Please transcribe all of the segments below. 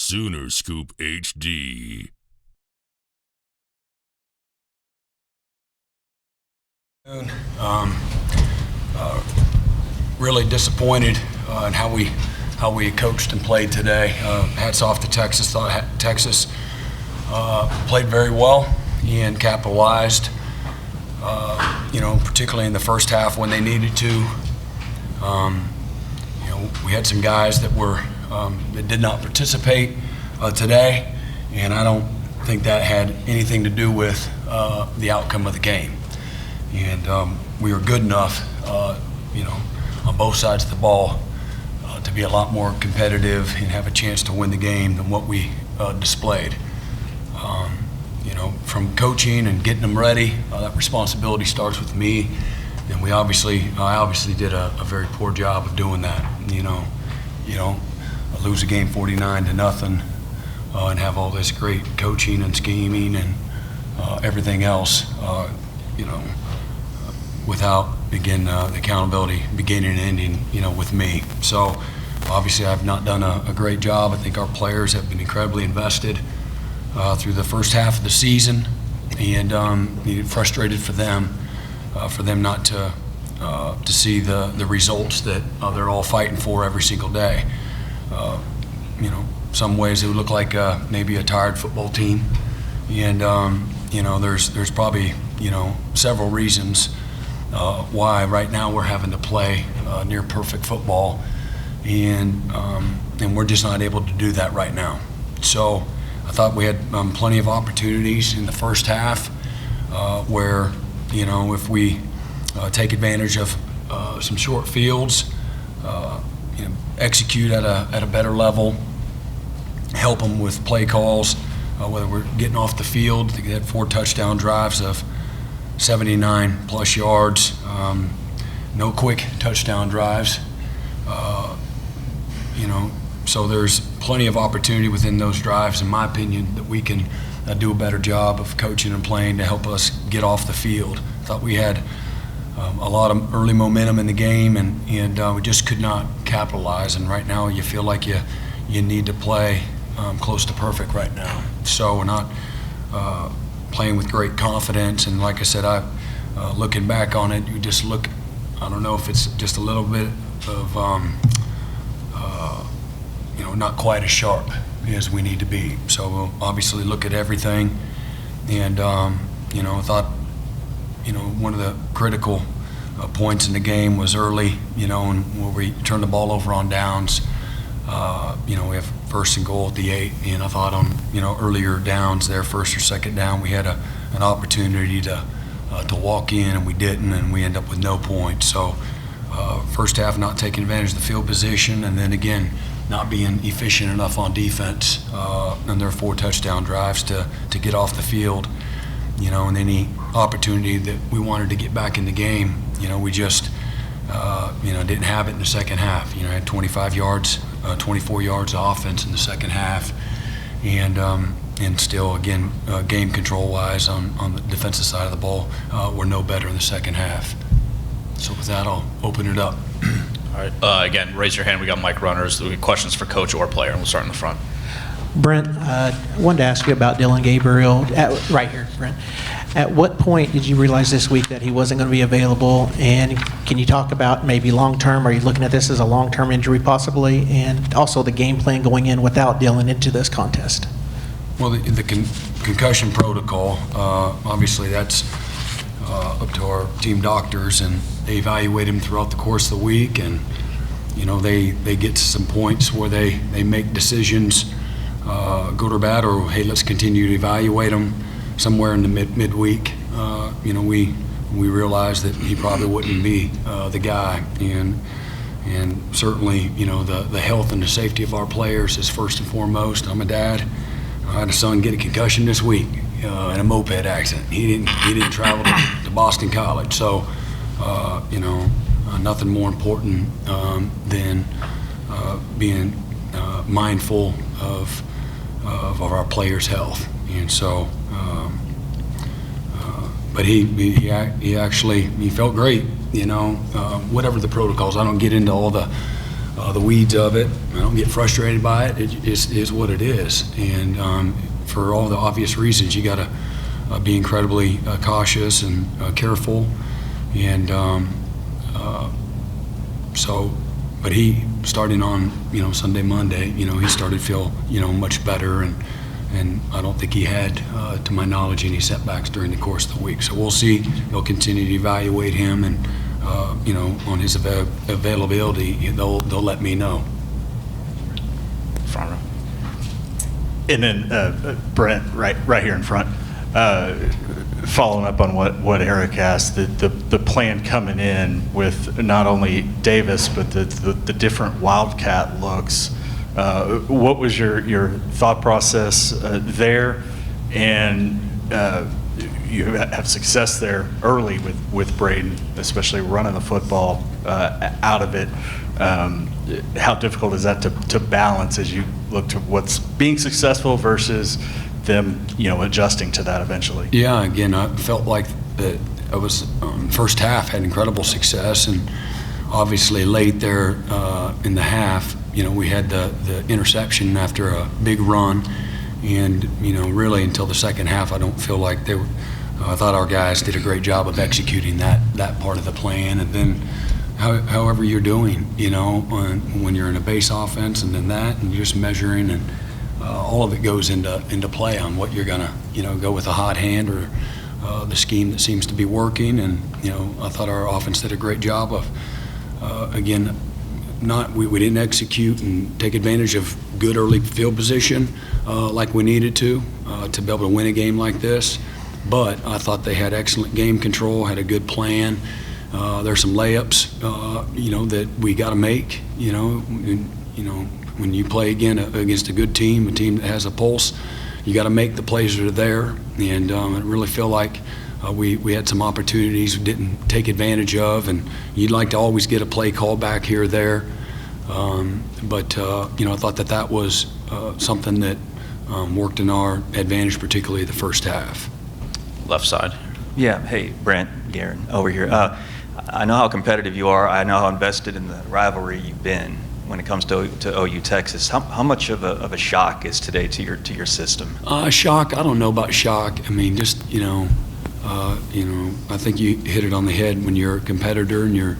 Sooner Scoop HD. Really disappointed in how we coached and played today. Hats off to Texas. Thought Texas played very well and capitalized. Particularly in the first half when they needed to. We had some guys that did not participate today, and I don't think that had anything to do with the outcome of the game. And we were good enough, on both sides of the ball to be a lot more competitive and have a chance to win the game than what we displayed. From coaching and getting them ready, that responsibility starts with me, and I obviously did a very poor job of doing that. You don't lose a game 49-0 and have all this great coaching and scheming and everything else, without, again, the accountability beginning and ending, with me. So obviously I've not done a great job. I think our players have been incredibly invested through the first half of the season, and frustrated for them not to see the results that they're all fighting for every single day. Some ways it would look like maybe a tired football team, and there's probably several reasons why right now we're having to play near perfect football, and we're just not able to do that right now. So I thought we had plenty of opportunities in the first half where, if we take advantage of some short fields, execute at a better level, help them with play calls, whether we're getting off the field. They had 4 touchdown drives of 79 plus yards, no quick touchdown drives, so there's plenty of opportunity within those drives, in my opinion, that we can do a better job of coaching and playing to help us get off the field. I thought we had a lot of early momentum in the game, and we just could not capitalize. And right now you feel like you need to play close to perfect right now. So we're not playing with great confidence. And like I said, looking back on it, you just look, I don't know if it's just a little bit of not quite as sharp as we need to be. So we'll obviously look at everything, and I thought one of the critical points in the game was early, and where we turned the ball over on downs. We have first and goal at the 8, and I thought on earlier downs there, first or second down, we had an opportunity to walk in, and we didn't, and we end up with no points. So first half not taking advantage of the field position, and then again not being efficient enough on defense, and their 4 touchdown drives to get off the field. And any opportunity that we wanted to get back in the game, we just didn't have it in the second half. I had 25 yards, 24 yards of offense in the second half, and still, again, game control-wise on the defensive side of the ball, we're no better in the second half. So with that, I'll open it up. All right. Again, raise your hand. We got mic runners. We have questions for coach or player, and we'll start in the front. Brent, I wanted to ask you about Dylan Gabriel. Right here, Brent. At what point did you realize this week that he wasn't going to be available? And can you talk about maybe long-term? Are you looking at this as a long-term injury possibly? And also the game plan going in without Dylan into this contest? Well, the concussion protocol, obviously that's up to our team doctors, and they evaluate him throughout the course of the week, and they get to some points where they make decisions, good or bad, or hey, let's continue to evaluate him. Somewhere in the midweek, we realized that he probably wouldn't be the guy, and certainly the health and the safety of our players is first and foremost. I'm a dad. I had a son get a concussion this week in a moped accident. He didn't travel to Boston College, so nothing more important than being mindful of our players' health. And so, but he actually felt great. Whatever the protocols, I don't get into all the the weeds of it. I don't get frustrated by it. It is what it is. And for all the obvious reasons, you got to be incredibly cautious and careful. And but he, starting on, Sunday, Monday, he started to feel, much better. And I don't think he had, to my knowledge, any setbacks during the course of the week. So we'll see. They'll continue to evaluate him, and on his availability, they'll let me know. Front row. And then Brent, right here in front. Following up on what Eric asked, the plan coming in with not only Davis but the different Wildcat looks. What was your thought process there? And you have success there early with Brayden, especially running the football out of it. How difficult is that to balance as you look to what's being successful versus them, adjusting to that eventually? Yeah, again, I felt like that I was first half had incredible success, and obviously late there in the half, we had the interception after a big run, and really until the second half, I don't feel like they were. I thought our guys did a great job of executing that part of the plan, and then however you're doing, when you're in a base offense, and then that, and you're just measuring, and all of it goes into play on what you're gonna go with a hot hand or the scheme that seems to be working. And I thought our offense did a great job of again, we didn't execute and take advantage of good early field position like we needed to be able to win a game like this. But I thought they had excellent game control, had a good plan. There's some layups, that we got to make. When you play against a good team, a team that has a pulse, you got to make the plays that are there. And I really feel like we had some opportunities we didn't take advantage of, and you'd like to always get a play call back here or there. But I thought that was something that worked in our advantage, particularly the first half. Left side. Yeah, hey, Brent, Garen, over here. I know how competitive you are. I know how invested in the rivalry you've been when it comes to OU Texas. How much of a shock is today to your system? Shock, I don't know about shock. I mean, just, I think you hit it on the head when you're a competitor and you're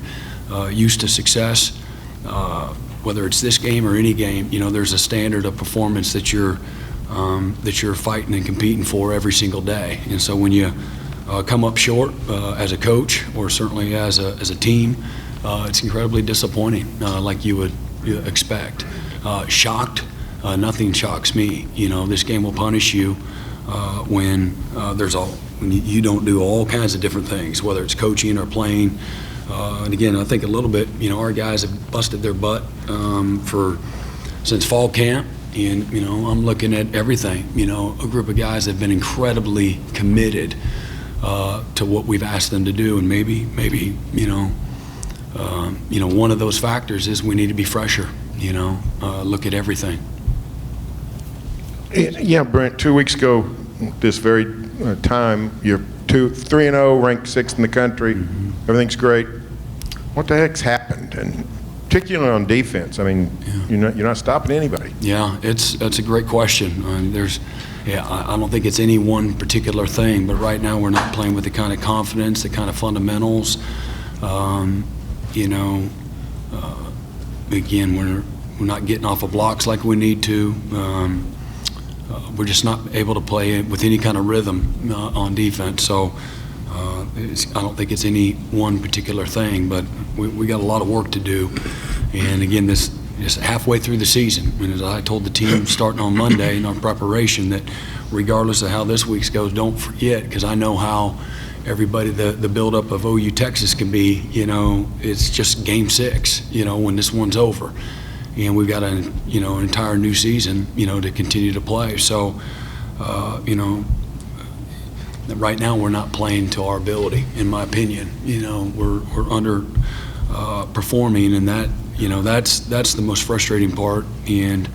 used to success. Whether it's this game or any game, there's a standard of performance that you're fighting and competing for every single day. And so when you come up short as a coach, or certainly as a team, it's incredibly disappointing, like you would expect. Shocked, nothing shocks me. This game will punish you when you don't do all kinds of different things, whether it's coaching or playing. And again, I think a little bit, our guys have busted their butt since fall camp. And, I'm looking at everything. A group of guys that have been incredibly committed to what we've asked them to do. And maybe, one of those factors is we need to be fresher, look at everything. Yeah, Brent, 2 weeks ago, this very time, you're 3-0, ranked 6th in the country. Mm-hmm. Everything's great. What the heck's happened? And particularly on defense, I mean, yeah. You're not stopping anybody. Yeah, that's a great question. I don't think it's any one particular thing, but right now we're not playing with the kind of confidence, the kind of fundamentals. Again, we're not getting off of blocks like we need to. We're just not able to play with any kind of rhythm on defense. So I don't think it's any one particular thing, but we got a lot of work to do. And again, this is halfway through the season. And as I told the team starting on Monday in our preparation, that regardless of how this week's goes, don't forget, because I know how everybody, the buildup of OU Texas can be. It's just game 6, when this one's over. And we've got an entire new season, to continue to play. So, right now we're not playing to our ability, in my opinion. We're under performing, and that's the most frustrating part. And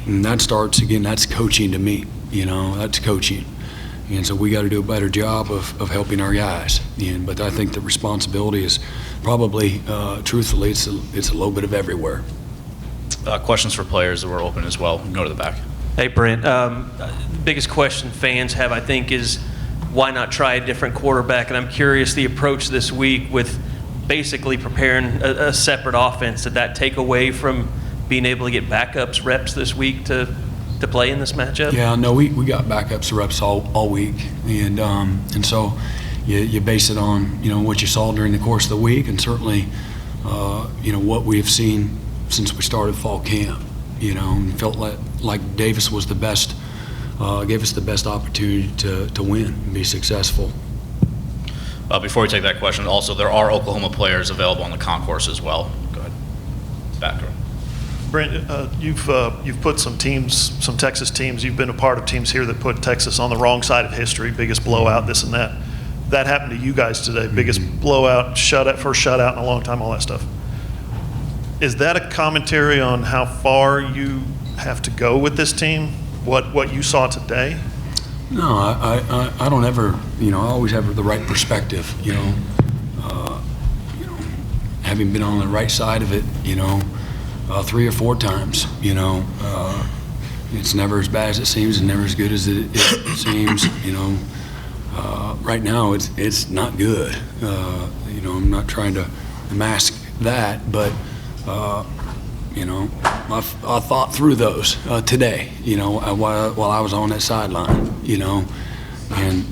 that starts again. That's coaching to me. That's coaching. And so we got to do a better job of helping our guys. But I think the responsibility is probably, truthfully, it's a little bit of everywhere. Questions for players that were open as well. Go to the back. Hey, Brent. The biggest question fans have, I think, is why not try a different quarterback? And I'm curious, the approach this week with basically preparing a separate offense, did that take away from being able to get backups reps this week to play in this matchup? Yeah, no, we got backups reps all week, and so you base it on what you saw during the course of the week, and certainly what we have seen since we started fall camp. And felt like Davis was the best, gave us the best opportunity to win and be successful. Before we take that question, also there are Oklahoma players available on the concourse as well. Go ahead. Back row. Brent, you've put some Texas teams, you've been a part of teams here that put Texas on the wrong side of history, biggest blowout, this and that. That happened to you guys today, biggest blowout, shutout, first shutout in a long time, all that stuff. Is that a commentary on how far you have to go with this team? What you saw today? No, I don't ever, I always have the right perspective, having been on the right side of it, 3 or 4 times, it's never as bad as it seems and never as good as it seems, right now it's not good. I'm not trying to mask that, but I thought through those today, while I was on that sideline, and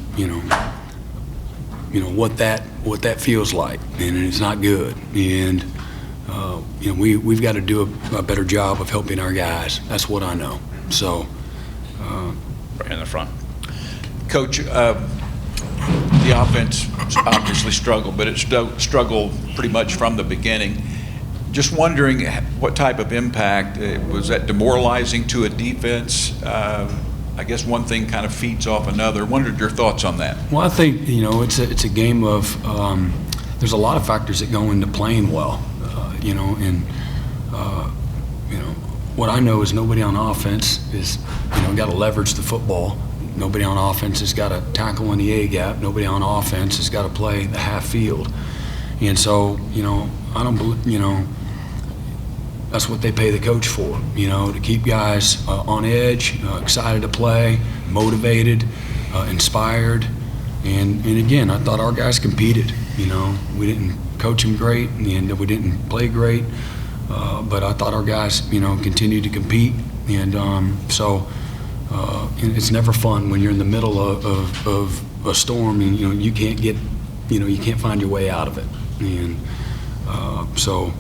what that feels like, and it's not good. And we've got to do a better job of helping our guys. That's what I know. So, Right in the front. Coach, the offense obviously struggled, but it struggled pretty much from the beginning. Just wondering what type of impact, was that demoralizing to a defense? I guess one thing kind of feeds off another. Wondered your thoughts on that. well, I think, it's a game of, there's a lot of factors that go into playing well, and what I know is nobody on offense is, got to leverage the football. Nobody on offense has got to tackle in the A gap. Nobody on offense has got to play the half field. And so, I don't believe, that's what they pay the coach for, to keep guys on edge, excited to play, motivated, inspired. And again, I thought our guys competed. We didn't coach them great, and we didn't play great, but I thought our guys, continued to compete. And so it's never fun when you're in the middle of a storm and you can't get, you can't find your way out of it. And so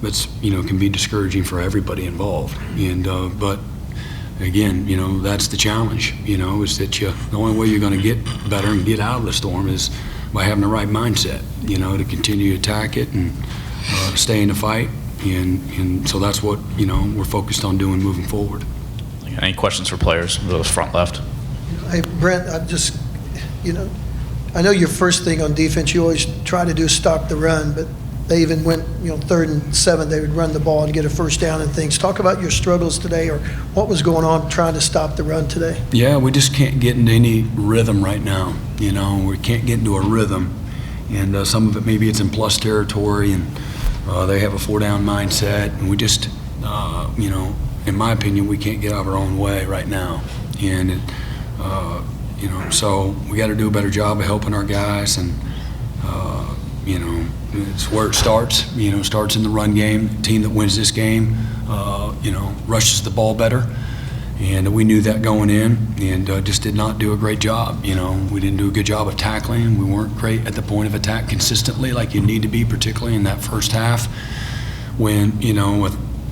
it's can be discouraging for everybody involved. And but again, that's the challenge. Is that the only way you're going to get better and get out of the storm is by having the right mindset. To continue to attack it and stay in the fight. And so that's what we're focused on doing moving forward. Any questions for players? Go to the front left. Hey, Brent, I know your first thing on defense, you always try to do stop the run, but they even went, 3rd and 7, they would run the ball and get a first down and things. Talk about your struggles today, or what was going on trying to stop the run today. Yeah, we just can't get into any rhythm right now. We can't get into a rhythm. And some of it, maybe it's in plus territory, and they have a 4-down mindset. And we just, in my opinion, we can't get out of our own way right now. And, so we got to do a better job of helping our guys. And, it's where it starts. Starts in the run game. The team that wins this game, rushes the ball better. And we knew that going in, and just did not do a great job. We didn't do a good job of tackling. We weren't great at the point of attack consistently like you need to be, particularly in that first half when, a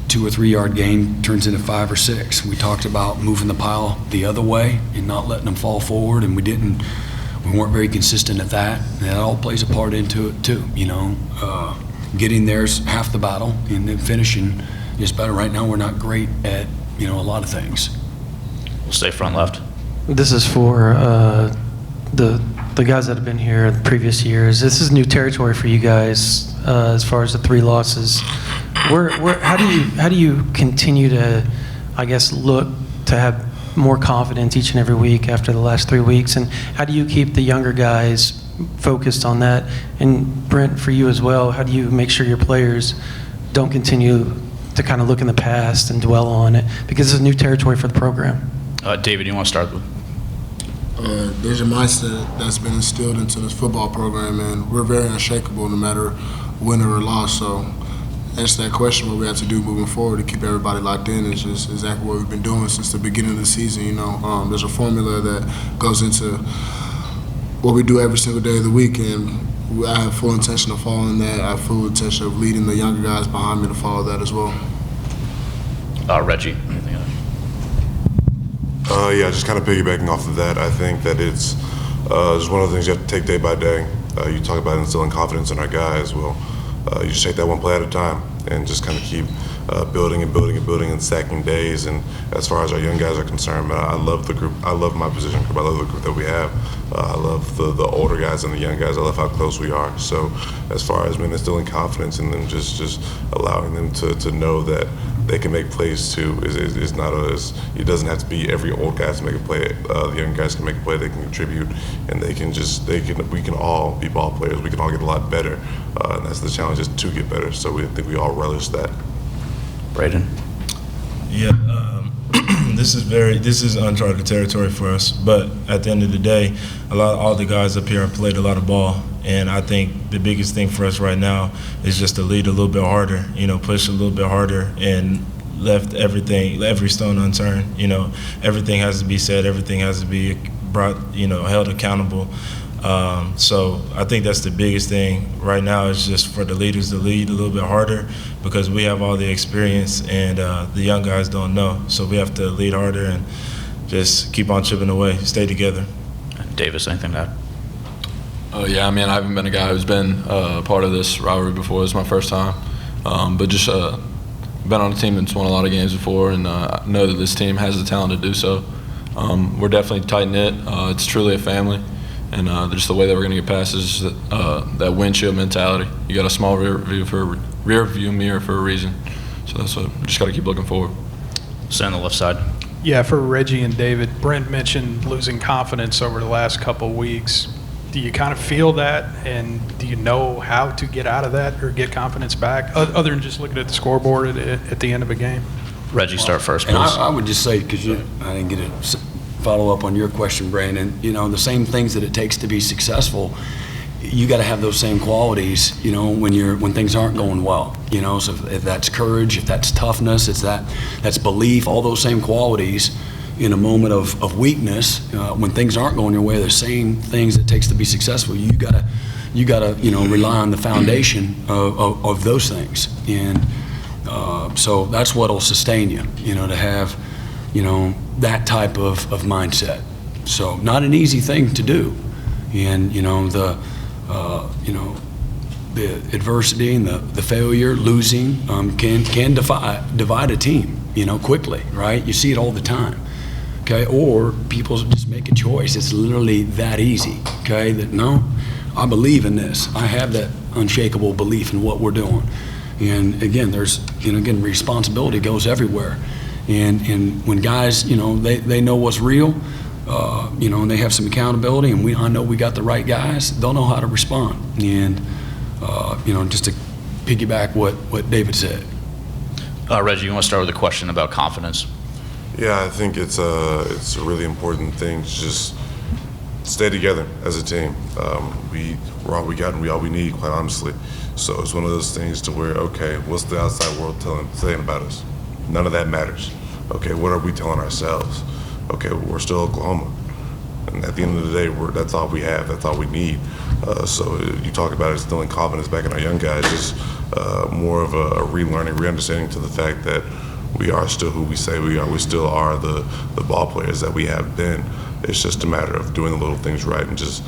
2 or 3 yard gain turns into 5 or 6. We talked about moving the pile the other way and not letting them fall forward, and we weren't very consistent at that. And that all plays a part into it too. Getting there's half the battle, and then finishing is better. Right now we're not great at a lot of things. We'll stay front left. This is for the guys that have been here the previous years. This is new territory for you guys as far as the 3 losses. How do you continue to, I guess, look to have more confidence each and every week after the last 3 weeks? And how do you keep the younger guys focused on that. And Brent, for you as well, how do you make sure your players don't continue to kind of look in the past and dwell on it? Because this is new territory for the program. David, you want to start with? There's a mindset that's been instilled into this football program, and we're very unshakable no matter win or loss. So answer that question, what we have to do moving forward to keep everybody locked in is just exactly what we've been doing since the beginning of the season. You know, there's a formula that goes into what we do every single day of the week, and I have full intention of following that. I have full intention of leading the younger guys behind me to follow that as well. Reggie, anything else? Yeah, just kind of piggybacking off of that, I think that it's just one of the things you have to take day by day. You talk about instilling confidence in our guys. Well, you just take that one play at a time and just kind of keep building and building and building and stacking days. And as far as our young guys are concerned, man, I love the group. I love my position group. I love the group that we have. I love the older guys and the young guys. I love how close we are. So as far as instilling confidence in them, just allowing them to know that they can make plays too is not it doesn't have to be every old guy to make a play. The young guys can make a play. They can contribute, and we can all be ball players. We can all get a lot better, and that's the challenge, is to get better. So I think we all relish that. Brayden. Yeah, this is uncharted territory for us. But at the end of the day, all the guys up here have played a lot of ball, and I think the biggest thing for us right now is just to lead a little bit harder. You know, push a little bit harder, and left every stone unturned. You know, everything has to be said. Everything has to be brought. You know, held accountable. So I think that's the biggest thing right now, is just for the leaders to lead a little bit harder, because we have all the experience and the young guys don't know. So we have to lead harder and just keep on chipping away, stay together. Davis, anything to add? Yeah, I mean, I haven't been a guy who's been a part of this rivalry before. It's my first time. But just been on a team that's won a lot of games before, and I know that this team has the talent to do so. We're definitely tight-knit. It's truly a family. And just the way that we're going to get past is that windshield mentality. You got a small rear view mirror for a reason. So that's what we just got to keep looking forward. Stay on the left side. Yeah, for Reggie and David, Brent mentioned losing confidence over the last couple of weeks. Do you kind of feel that, and do you know how to get out of that or get confidence back, other than just looking at the scoreboard at the end of a game? Reggie, start first, please. And I would just say, because I didn't get to follow up on your question, Brandon, you know, the same things that it takes to be successful, you got to have those same qualities, you know, when things aren't going well, you know. So if that's courage, if that's toughness, that's belief, all those same qualities in a moment of weakness, when things aren't going your way, the same things it takes to be successful. You gotta you know, rely on the foundation of those things, and so that's what'll sustain you, you know, to have, you know, that type of mindset. So not an easy thing to do, and you know, the adversity and the failure, losing can divide a team, you know, quickly, right? You see it all the time, okay? Or people just make a choice. It's literally that easy, okay? That no, I believe in this. I have that unshakable belief in what we're doing, and again, there's, you know, again, responsibility goes everywhere. And when guys, you know, they know what's real, you know, and they have some accountability, and I know we got the right guys, they'll know how to respond. And, you know, just to piggyback what David said. Reggie, you want to start with a question about confidence? Yeah, I think it's a really important thing to just stay together as a team. We're all we got and we all we need, quite honestly. So it's one of those things to where, okay, what's the outside world saying about us? None of that matters. Okay, what are we telling ourselves? Okay, we're still Oklahoma. And at the end of the day, that's all we have. That's all we need. So you talk about instilling confidence back in our young guys, just more of a relearning, re-understanding to the fact that we are still who we say we are. We still are the ball players that we have been. It's just a matter of doing the little things right and just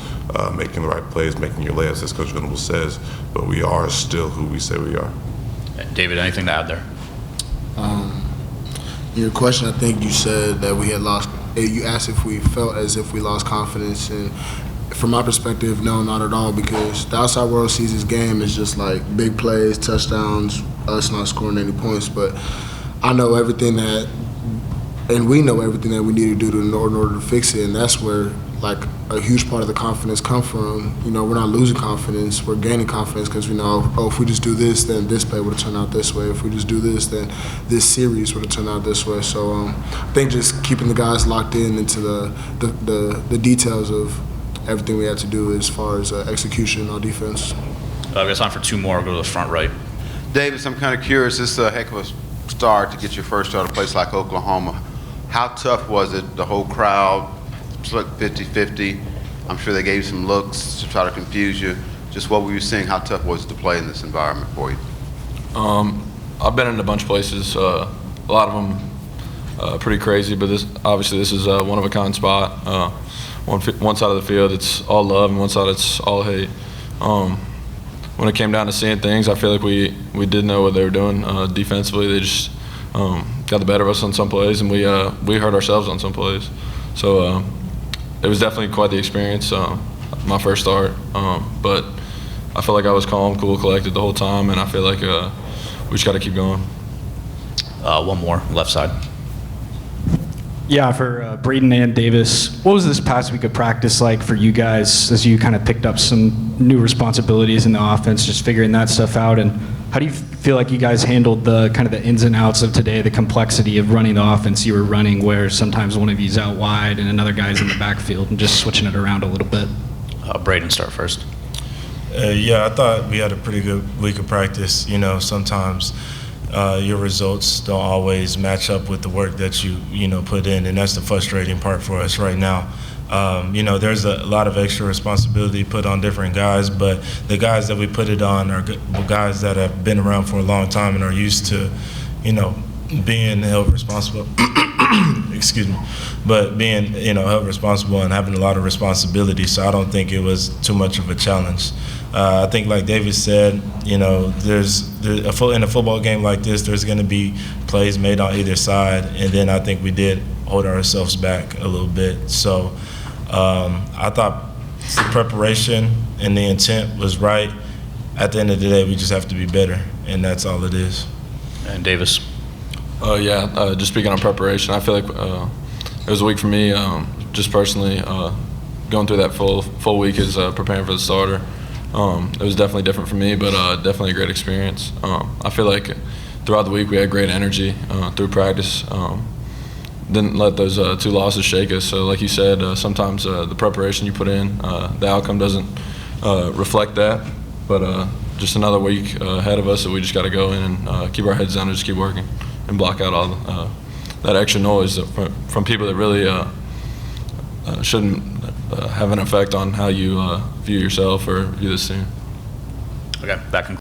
making the right plays, making your layups, as Coach Venables says. But we are still who we say we are. David, anything to add there? Your question, I think you said that we had lost. You asked if we felt as if we lost confidence, and from my perspective, no, not at all. Because the outside world sees this game as just like big plays, touchdowns, us not scoring any points. But I know everything that, and we know everything that we need to do in order to fix it, and that's where, like a huge part of the confidence come from, you know, we're not losing confidence, we're gaining confidence because we know, oh, if we just do this, then this play would have turned out this way. If we just do this, then this series would have turned out this way. So I think just keeping the guys locked into the details of everything we had to do as far as execution on defense. We got time for two more. Go to the front right. Davis, I'm kind of curious. This is a heck of a start to get your first start at a place like Oklahoma. How tough was it? The whole crowd split 50-50. I'm sure they gave you some looks to try to confuse you. Just what were you seeing? How tough was it to play in this environment for you? I've been in a bunch of places. A lot of them pretty crazy, but this is a one-of-a-kind spot. One side of the field, it's all love, and one side it's all hate. When it came down to seeing things, I feel like we did know what they were doing defensively. They just got the better of us on some plays, and we hurt ourselves on some plays. So it was definitely quite the experience, my first start. But I feel like I was calm, cool, collected the whole time, and I feel like we just got to keep going. One more, left side. Yeah, for Brayden and Davis, what was this past week of practice like for you guys as you kind of picked up some new responsibilities in the offense, just figuring that stuff out? And how do you feel like you guys handled the kind of the ins and outs of today, the complexity of running the offense you were running, where sometimes one of you's out wide and another guy's in the backfield, and just switching it around a little bit? Brayden, start first. Yeah, I thought we had a pretty good week of practice. You know, sometimes your results don't always match up with the work that you put in, and that's the frustrating part for us right now. You know, there's a lot of extra responsibility put on different guys, but the guys that we put it on are guys that have been around for a long time and are used to, being held responsible. Excuse me, but being held responsible and having a lot of responsibility. So I don't think it was too much of a challenge. I think, like David said, in a football game like this, there's going to be plays made on either side, and then I think we did hold ourselves back a little bit. So I thought the preparation and the intent was right. At the end of the day, we just have to be better, and that's all it is. And Davis. Just speaking on preparation, I feel like it was a week for me, just personally, going through that full week is preparing for the starter. It was definitely different for me, but definitely a great experience. I feel like throughout the week we had great energy through practice. Didn't let those two losses shake us. So like you said, sometimes the preparation you put in, the outcome doesn't reflect that. But just another week ahead of us that we just got to go in and keep our heads down and just keep working and block out all that extra noise from people that really shouldn't have an effect on how you view yourself or view this team. Okay, that concludes.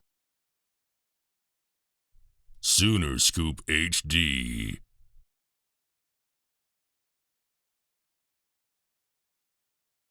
Sooner Scoop HD.